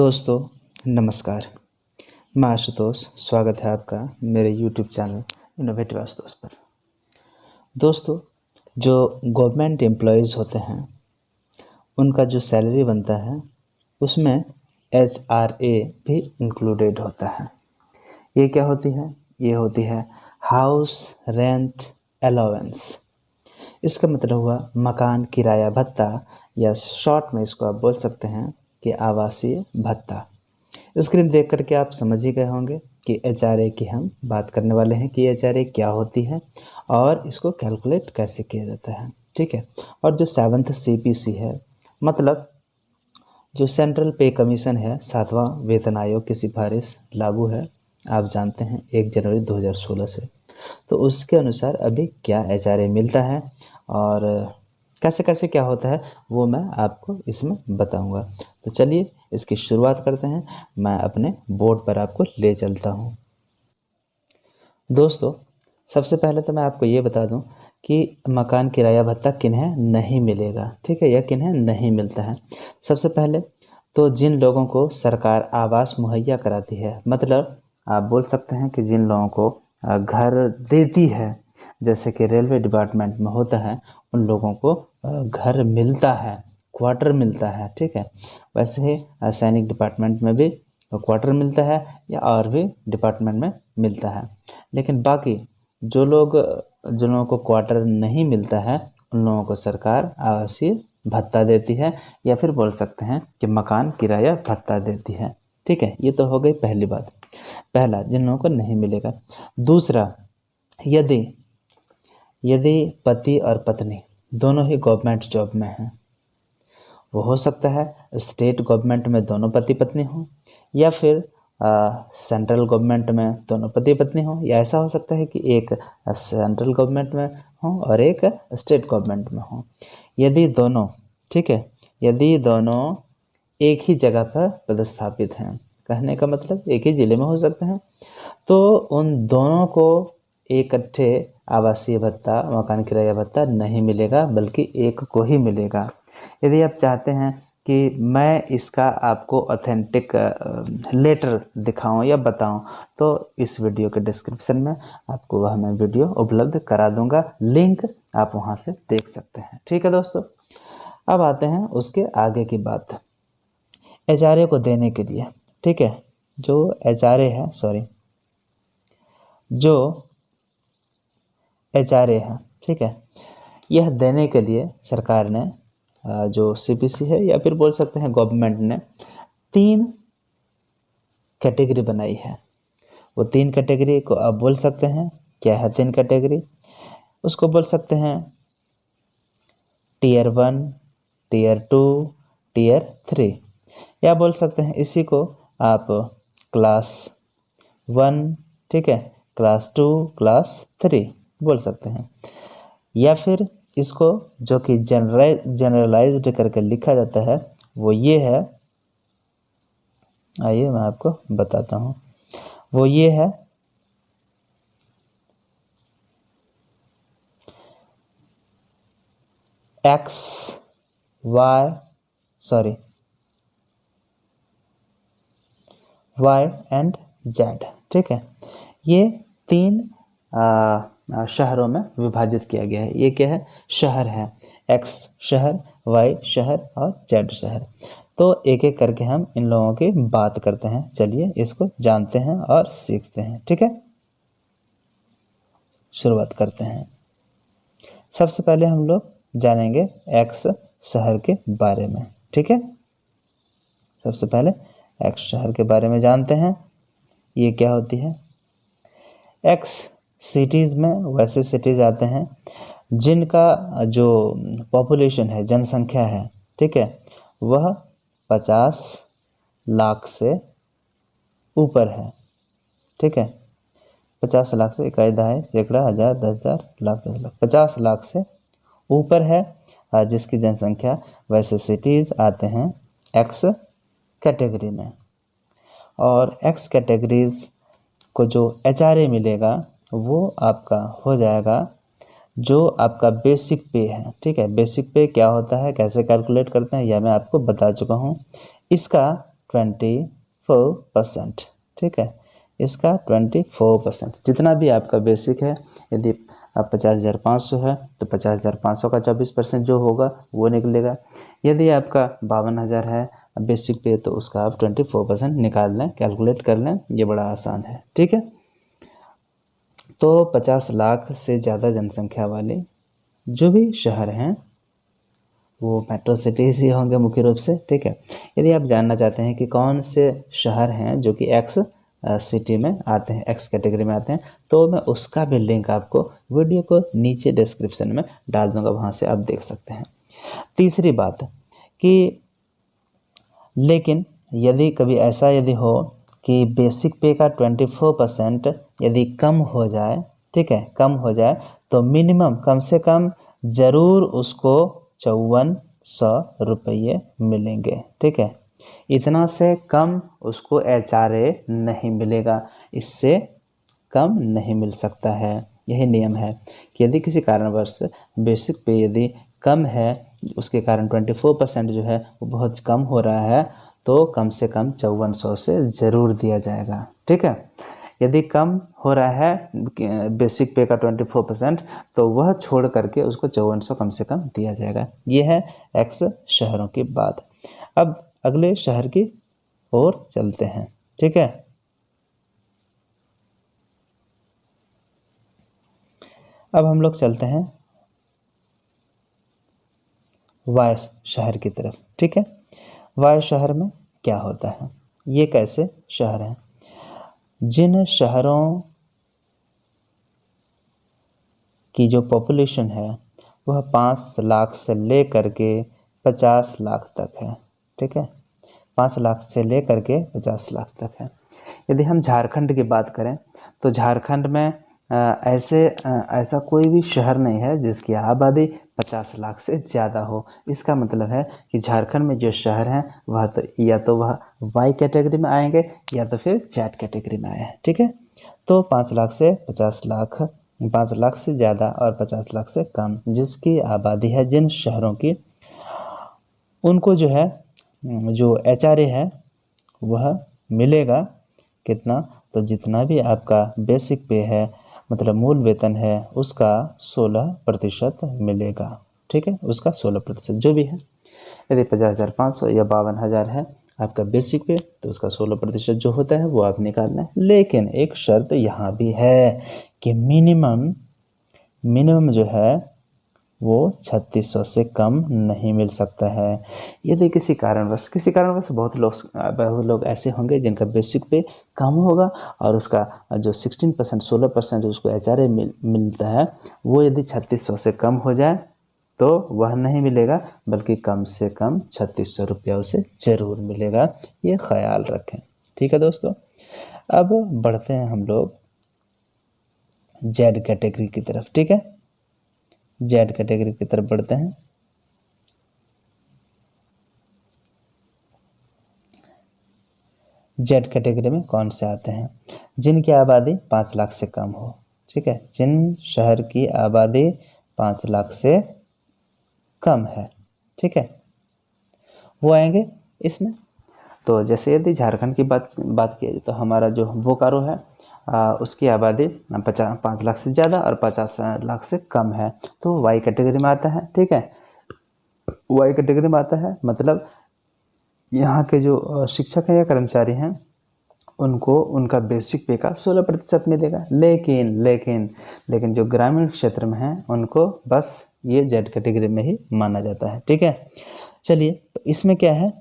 दोस्तों नमस्कार। मैं आशुतोष, स्वागत है आपका मेरे YouTube चैनल इनोवेटिव आशुतोष पर। दोस्तों, जो गवर्नमेंट एम्प्लॉयज़ होते हैं उनका जो सैलरी बनता है उसमें HRA भी इंक्लूडेड होता है। ये क्या होती है? ये होती है हाउस रेंट अलाउंस। इसका मतलब हुआ मकान किराया भत्ता, या शॉर्ट में इसको आप बोल सकते हैं कि आवासीय भत्ता। स्क्रीन देख करके आप समझ ही गए होंगे कि HRA की हम बात करने वाले हैं कि HRA क्या होती है और इसको कैलकुलेट कैसे किया जाता है। ठीक है। और जो 7th CPC है, मतलब जो सेंट्रल पे कमीशन है, 7वां वेतन आयोग की सिफारिश लागू है, आप जानते हैं 1 जनवरी 2016 से। तो उसके अनुसार अभी क्या HRA मिलता है और कैसे कैसे क्या होता है वो मैं आपको इसमें बताऊंगा। तो चलिए इसकी शुरुआत करते हैं। मैं अपने बोर्ड पर आपको ले चलता हूं। दोस्तों, सबसे पहले तो मैं आपको ये बता दूं कि मकान किराया भत्ता किन्हें नहीं मिलेगा, ठीक है, या किन्हें नहीं मिलता है। सबसे पहले तो जिन लोगों को सरकार आवास मुहैया कराती है, मतलब आप बोल सकते हैं कि जिन लोगों को घर देती है, जैसे कि रेलवे डिपार्टमेंट में होता है, उन लोगों को घर मिलता है, क्वार्टर मिलता है। ठीक है। वैसे ही सैनिक डिपार्टमेंट में भी क्वार्टर मिलता है, या और भी डिपार्टमेंट में मिलता है। लेकिन बाकी जो लोगों को क्वार्टर नहीं मिलता है, उन लोगों को सरकार आवासीय भत्ता देती है, या फिर बोल सकते हैं कि मकान किराया भत्ता देती है। ठीक है। ये तो हो गई पहली बात, पहला जिन लोगों को नहीं मिलेगा। दूसरा, यदि पति और पत्नी दोनों ही गवर्नमेंट जॉब में हैं, वो हो सकता है स्टेट गवर्नमेंट में दोनों पति पत्नी हों, या फिर सेंट्रल गवर्नमेंट में दोनों पति पत्नी हों, या ऐसा हो सकता है कि एक सेंट्रल गवर्नमेंट में हो और एक स्टेट गवर्नमेंट में हो। यदि दोनों, ठीक है, यदि दोनों एक ही जगह पर पदस्थापित हैं, कहने का मतलब एक ही ज़िले में हो सकते हैं, तो उन दोनों को इकट्ठे आवासीय भत्ता, मकान किराया भत्ता नहीं मिलेगा, बल्कि एक को ही मिलेगा। यदि आप चाहते हैं कि मैं इसका आपको ऑथेंटिक लेटर दिखाऊं या बताऊं, तो इस वीडियो के डिस्क्रिप्शन में आपको वह मैं वीडियो उपलब्ध करा दूंगा, लिंक आप वहां से देख सकते हैं। ठीक है दोस्तों, अब आते हैं उसके आगे की बात। HRA को देने के लिए, ठीक है, जो HRA है, ठीक है, यह देने के लिए सरकार ने जो CPC है, या फिर बोल सकते हैं गवर्नमेंट ने 3 कैटेगरी बनाई है। वो 3 कैटेगरी को आप बोल सकते हैं, क्या है 3 कैटेगरी? उसको बोल सकते हैं Tier 1, Tier 2, Tier 3, या बोल सकते हैं इसी को आप क्लास 1, ठीक है, क्लास 2, क्लास 3 बोल सकते हैं। या फिर इसको जो कि जनरलाइज्ड करके लिखा जाता है, वो ये है, आइए मैं आपको बताता हूँ, वो ये है Y एंड Z। ठीक है। ये 3 शहरों में विभाजित किया गया है। ये क्या है? शहर है, X शहर, Y शहर और Z शहर। तो एक एक करके हम इन लोगों की बात करते हैं। चलिए इसको जानते हैं और सीखते हैं। ठीक है, शुरुआत करते हैं। सबसे पहले हम लोग जानेंगे X शहर के बारे में। ठीक है, सबसे पहले X शहर के बारे में जानते हैं। ये क्या होती है? X सिटीज़ में वैसे सिटीज़ आते हैं जिनका जो पॉपुलेशन है, जनसंख्या है, ठीक है, वह 50 लाख से ऊपर है। ठीक है, 50 लाख से, इकाई, दहाई, सैकड़ा, हजार, 10,000, लाख, 10 लाख, 50 लाख से ऊपर है जिसकी जनसंख्या, वैसे सिटीज़ आते हैं X कैटेगरी में। और X कैटेगरीज को जो HRA मिलेगा वो आपका हो जाएगा जो आपका बेसिक पे है। ठीक है, बेसिक पे क्या होता है, कैसे कैलकुलेट करते हैं, यह मैं आपको बता चुका हूँ। इसका 24%, ठीक है, इसका 24%। जितना भी आपका बेसिक है, यदि 50,500 है तो 50,500 का 24% जो होगा वो निकलेगा। यदि आपका 52,000 है बेसिक पे तो उसका आप 24% निकाल लें, कैलकुलेट कर लें, ये बड़ा आसान है, ठीक है। तो 50 लाख से ज़्यादा जनसंख्या वाले जो भी शहर हैं वो मेट्रो सिटीज़ ही होंगे मुख्य रूप से, ठीक है। यदि आप जानना चाहते हैं कि कौन से शहर हैं जो कि एक्स सिटी में आते हैं, एक्स कैटेगरी में आते हैं, तो मैं उसका भी लिंक आपको वीडियो को नीचे डिस्क्रिप्शन में डाल दूंगा, वहाँ से आप देख सकते हैं। तीसरी बात कि लेकिन यदि कभी ऐसा यदि हो कि बेसिक पे का 24% यदि कम हो जाए, ठीक है, कम हो जाए, तो मिनिमम कम से कम ज़रूर उसको 5400 रुपये मिलेंगे, ठीक है। इतना से कम उसको HRA नहीं मिलेगा, इससे कम नहीं मिल सकता है। यही नियम है कि यदि किसी कारणवश बेसिक पे यदि कम है, उसके कारण 24% जो है वो बहुत कम हो रहा है, तो कम से कम 5400 से ज़रूर दिया जाएगा, ठीक है। यदि कम हो रहा है बेसिक पे का 24%, तो वह छोड़ करके उसको 5400 कम से कम दिया जाएगा। ये है एक्स शहरों की बात। अब अगले शहर की ओर चलते हैं, ठीक है। अब हम लोग चलते हैं वाय शहर की तरफ, ठीक है। वाय शहर में क्या होता है, ये कैसे शहर हैं? जिन शहरों की जो पॉपुलेशन है वह 5 लाख से ले करके 50 लाख तक है, ठीक है, 5 लाख से ले करके 50 लाख तक है। यदि हम झारखंड की बात करें तो झारखंड में ऐसा कोई भी शहर नहीं है जिसकी आबादी 50 लाख से ज़्यादा हो। इसका मतलब है कि झारखंड में जो शहर हैं वह तो या तो वह वाई कैटेगरी में आएंगे या तो फिर जेड कैटेगरी में आए हैं, ठीक है। तो 5 लाख से 50 लाख, 5 लाख से ज़्यादा और 50 लाख से कम जिसकी आबादी है जिन शहरों की, उनको जो है जो HRA है वह मिलेगा कितना, तो जितना भी आपका बेसिक पे है मतलब मूल वेतन है उसका 16% मिलेगा, ठीक है, उसका 16% जो भी है। यदि 50,500 या 52,000 है आपका बेसिक पे तो उसका 16% जो होता है वो आप निकालना है। लेकिन एक शर्त यहाँ भी है कि मिनिमम जो है वो 3600 से कम नहीं मिल सकता है। यदि किसी कारणवश बहुत लोग ऐसे होंगे जिनका बेसिक पे कम होगा और उसका जो 16% उसको HRA मिलता है वो यदि 3600 से कम हो जाए तो वह नहीं मिलेगा, बल्कि कम से कम 3600 रुपया उसे ज़रूर मिलेगा, ये ख्याल रखें, ठीक है दोस्तों। अब बढ़ते हैं हम लोग जेड कैटेगरी की तरफ, ठीक है, जेड कैटेगरी की तरफ बढ़ते हैं। जेड कैटेगरी में कौन से आते हैं? जिनकी आबादी 5 लाख से कम हो, ठीक है, जिन शहर की आबादी 5 लाख से कम है, ठीक है, वो आएंगे इसमें। तो जैसे यदि झारखंड की बात की जाए तो हमारा जो बोकारो है उसकी आबादी 5 लाख से ज़्यादा और 50 लाख से कम है, तो वाई कैटेगरी में आता है, ठीक है। वाई कैटेगरी में आता है मतलब यहाँ के जो शिक्षक हैं या कर्मचारी हैं उनको उनका बेसिक पे का 16% मिलेगा। लेकिन जो ग्रामीण क्षेत्र में हैं उनको बस ये जेड कैटेगरी में ही माना जाता है, ठीक है। चलिए, तो इसमें क्या है,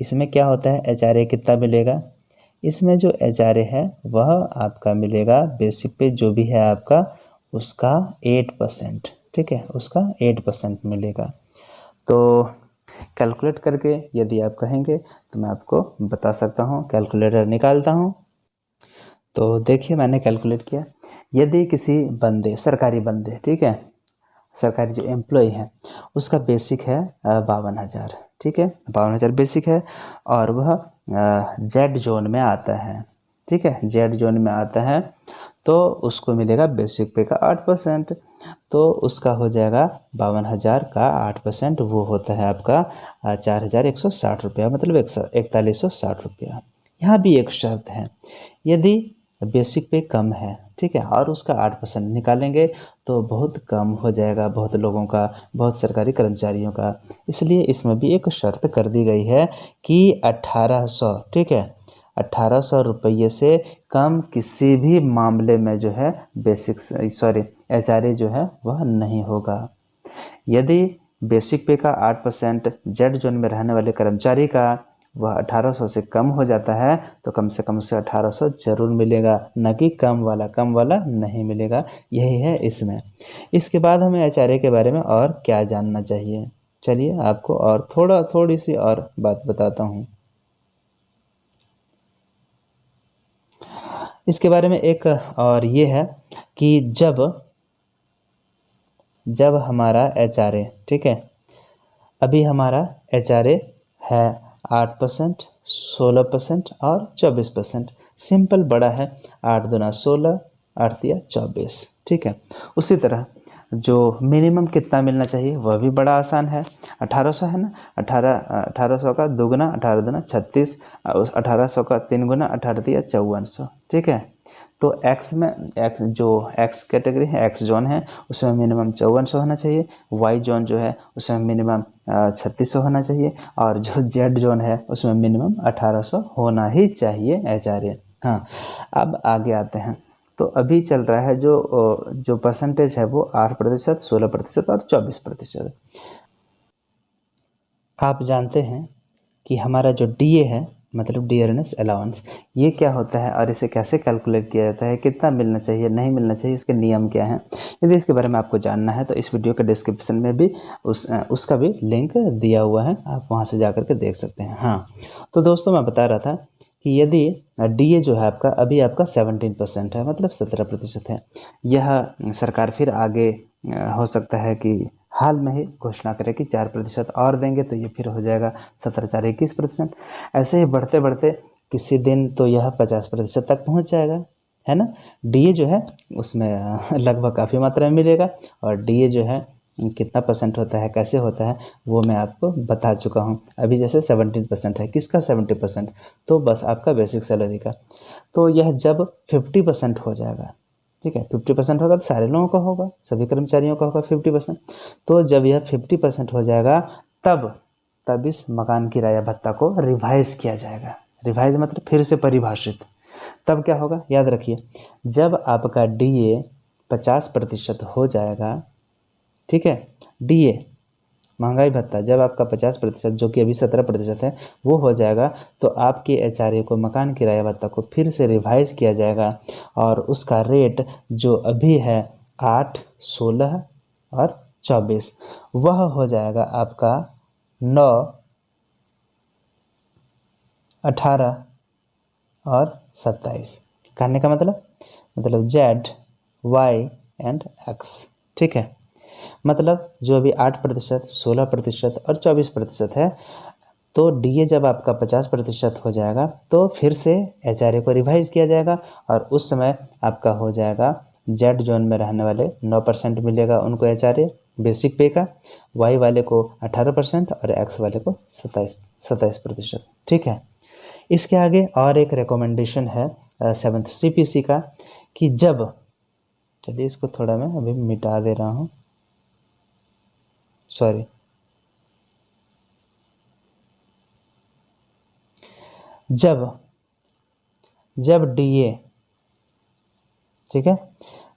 इसमें क्या होता है, HRA कितना मिलेगा? इसमें जो HRA है वह आपका मिलेगा बेसिक पे जो भी है आपका उसका 8%, ठीक है, उसका 8% मिलेगा। तो कैलकुलेट करके यदि आप कहेंगे तो मैं आपको बता सकता हूँ, कैलकुलेटर निकालता हूँ। तो देखिए मैंने कैलकुलेट किया, यदि किसी बंदे सरकारी बंदे, ठीक है, सरकारी जो एम्प्लॉय है उसका बेसिक है 52,000, ठीक है, 52,000 बेसिक है और वह जेड जोन में आता है, ठीक है, जेड जोन में आता है, तो उसको मिलेगा बेसिक पे का 8%, तो उसका हो जाएगा 52,000 का 8%, वो होता है आपका 4,160 रुपया, मतलब 4160 रुपया। यहाँ भी एक शर्त है, यदि बेसिक पे कम है, ठीक है, और उसका 8% निकालेंगे तो बहुत कम हो जाएगा बहुत लोगों का, बहुत सरकारी कर्मचारियों का। इसलिए इसमें भी एक शर्त कर दी गई है कि 1800, ठीक है, 1800 रुपये से कम किसी भी मामले में जो है एचआरए जो है वह नहीं होगा। यदि बेसिक पे का 8% जेड जोन में रहने वाले कर्मचारी का वह 1800 से कम हो जाता है तो कम से कम उसे 1800 जरूर मिलेगा, न कि कम वाला नहीं मिलेगा। यही है इसमें। इसके बाद हमें एचआरए के बारे में और क्या जानना चाहिए, चलिए आपको और थोड़ी सी और बात बताता हूँ। इसके बारे में एक और ये है कि जब हमारा एचआरए, ठीक है, अभी हमारा एचआरए है 8%, 16% और 24%। सिंपल बड़ा है, 8 दूना 16, 8 तिया 24, ठीक है। उसी तरह जो मिनिमम कितना मिलना चाहिए वह भी बड़ा आसान है, 1800 है ना, 1800 का 2 गुना 18 दूना 36, 1800 का 3 गुना 18 तिया 5400, ठीक है। तो एक्स कैटेगरी है, एक्स जोन है, उसमें मिनिमम 5400 होना चाहिए। वाई जोन जो है उसमें मिनिमम 3600 होना चाहिए, और जो जेड जोन है उसमें मिनिमम 1800 होना ही चाहिए एचआरए। हाँ, अब आगे आते हैं। तो अभी चल रहा है जो परसेंटेज है वो 8%, 16% और 24%। आप जानते हैं कि हमारा जो डीए है, मतलब डियरनेस अलाउंस, ये क्या होता है और इसे कैसे कैलकुलेट किया जाता है, कितना मिलना चाहिए नहीं मिलना चाहिए, इसके नियम क्या हैं। यदि इसके बारे में आपको जानना है तो इस वीडियो के डिस्क्रिप्शन में भी उसका भी लिंक दिया हुआ है, आप वहाँ से जा कर के देख सकते हैं। हाँ, तो दोस्तों मैं बता रहा था कि यदि डीए जो है आपका अभी आपका 17% है, मतलब 17% है, यह सरकार फिर आगे हो सकता है कि हाल में ही घोषणा करे कि 4% और देंगे तो ये फिर हो जाएगा 17-21%। ऐसे ही बढ़ते बढ़ते किसी दिन तो यह 50% तक पहुंच जाएगा, है ना। डीए जो है उसमें लगभग काफ़ी मात्रा में मिलेगा, और डीए जो है कितना परसेंट होता है, कैसे होता है, वो मैं आपको बता चुका हूँ। अभी जैसे 17% है, किसका 70%, तो बस आपका बेसिक सैलरी का। तो यह जब 50% हो जाएगा, ठीक है, 50% होगा तो सारे लोगों का होगा, सभी कर्मचारियों का होगा 50%। तो जब यह 50% हो जाएगा तब इस मकान किराया भत्ता को रिवाइज किया जाएगा। रिवाइज मतलब फिर से परिभाषित। तब क्या होगा, याद रखिए, जब आपका डीए 50% हो जाएगा, ठीक है, डीए महंगाई भत्ता जब आपका 50%, जो कि अभी 17% है, वो हो जाएगा, तो आपके एचआरए को मकान किराया भत्ता को फिर से रिवाइज किया जाएगा, और उसका रेट जो अभी है 8, 16 और 24, वह हो जाएगा आपका 9, 18 और 27। कहने का मतलब जेड, वाई एंड एक्स, ठीक है। मतलब जो अभी 8%, 16% और 24% है, तो डीए जब आपका 50% हो जाएगा तो फिर से एचआरए को रिवाइज किया जाएगा, और उस समय आपका हो जाएगा जेड जोन में रहने वाले 9% मिलेगा उनको एचआरए बेसिक पे का, वाई वाले को 18% और एक्स वाले को 27%, ठीक है। इसके आगे और एक रिकमेंडेशन है 7th CPC का, कि चलिए इसको थोड़ा मैं अभी मिटा दे रहा हूँ, सॉरी, जब डीए, ठीक है,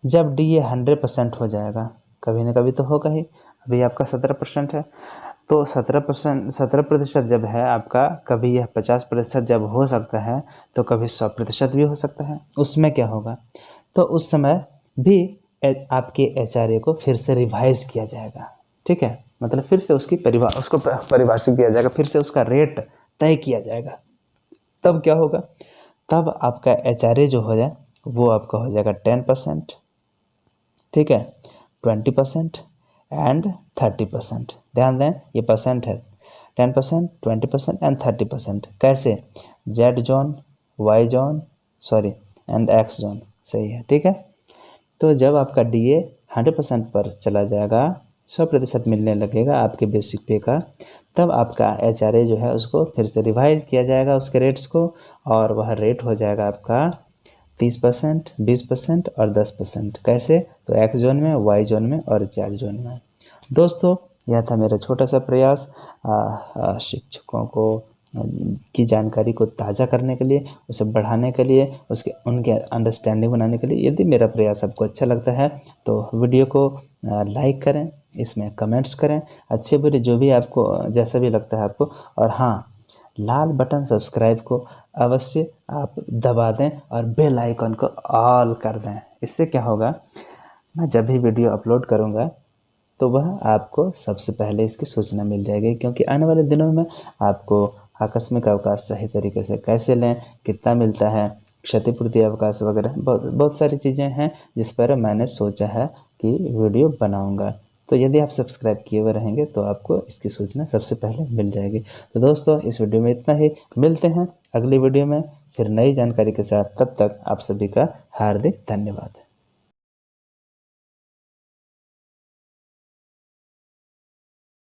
जब डीए 100% हो जाएगा, कभी ना कभी तो होगा ही, अभी आपका 17% है, तो 17% जब है आपका, कभी यह 50% जब हो सकता है तो कभी 100% भी हो सकता है। उसमें क्या होगा, तो उस समय भी आपके एचआरए को फिर से रिवाइज किया जाएगा, ठीक है, मतलब फिर से उसको परिभाषित किया जाएगा, फिर से उसका रेट तय किया जाएगा। तब क्या होगा, तब आपका एचआरए जो हो जाए वो आपका हो जाएगा 10%, ठीक है, 20% एंड 30%। ध्यान दें, ये परसेंट है, 10%, 20% एंड 30%। कैसे, Z zone, Y zone, sorry and X zone, सही है, ठीक है। तो जब आपका DA 100% पर चला जाएगा, 100% मिलने लगेगा आपके बेसिक पे का, तब आपका HRA जो है उसको फिर से रिवाइज़ किया जाएगा उसके रेट्स को, और वह रेट हो जाएगा आपका 30%, 20% और 10%। कैसे? तो X जोन में, Y जोन में और Z जोन में। दोस्तों, यह था मेरा छोटा सा प्रयास शिक्षकों को की जानकारी को ताज़ा करने के लिए, उसे बढ़ाने के लिए, उनके अंडरस्टैंडिंग बनाने के लिए। यदि मेरा प्रयास आपको अच्छा लगता है तो वीडियो को लाइक करें, इसमें कमेंट्स करें, अच्छे बुरे जो भी आपको जैसा भी लगता है आपको। और हाँ, लाल बटन सब्सक्राइब को अवश्य आप दबा दें और बेल आइकन को ऑल कर दें। इससे क्या होगा, मैं जब भी वीडियो अपलोड करूँगा तो वह आपको सबसे पहले इसकी सूचना मिल जाएगी, क्योंकि आने वाले दिनों में आपको आकस्मिक अवकाश सही तरीके से कैसे लें, कितना मिलता है, क्षतिपूर्ति अवकाश वगैरह बहुत बहुत सारी चीज़ें हैं जिस पर मैंने सोचा है कि वीडियो बनाऊंगा। तो यदि आप सब्सक्राइब किए हुए रहेंगे तो आपको इसकी सूचना सबसे पहले मिल जाएगी। तो दोस्तों, इस वीडियो में इतना ही। मिलते हैं अगली वीडियो में फिर नई जानकारी के साथ। तब तक आप सभी का हार्दिक धन्यवाद।